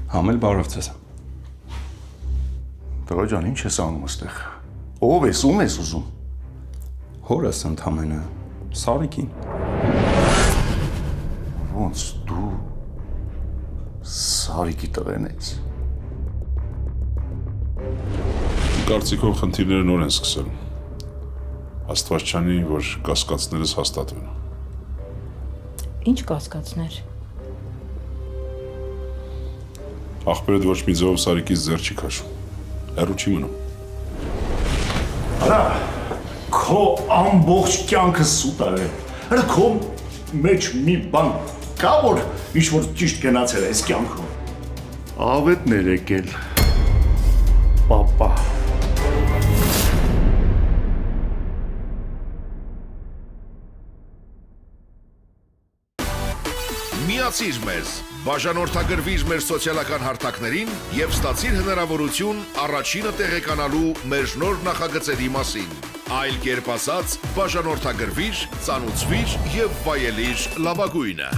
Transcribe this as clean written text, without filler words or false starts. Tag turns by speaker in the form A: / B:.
A: Համել բարով ձեզ։
B: Տղա ջան, ինչ ես անում այստեղ։ Ով ես, ում ես ուզում։
A: Հորս ընդամենը Սարիկին։
B: Ոնց դու Սարիկի տղեն ես։
C: Կարծիքով խնդիրները նոր են սկսել։ Աստված չանի, որ կասկածներս հաստատվեն։
D: Ինչ կասկածներ։
C: Ախպերդ ոչ մի ձով Սարիկից ձեռ չի քաշում։ Հեռու չի մնում։
B: Արա, քո ամբողջ կյանքը սուտ է։ Արա քո մեջ մի բան կա, որ ինչ-որ ճիշտ գնացել է այս կյանքում։ Ավետներ եկել։ Պապա։
E: Միացիր մեզ, բաժանորդագրվիր մեր սոցիալական հարթակներին և ստացիր հնարավորություն առաջինը տեղեկանալու մեր նոր նախագծերի մասին։ Այլ կերպ ասած, բաժանորդագրվիր, ծանուցվիր և վայելիր լավագույնը։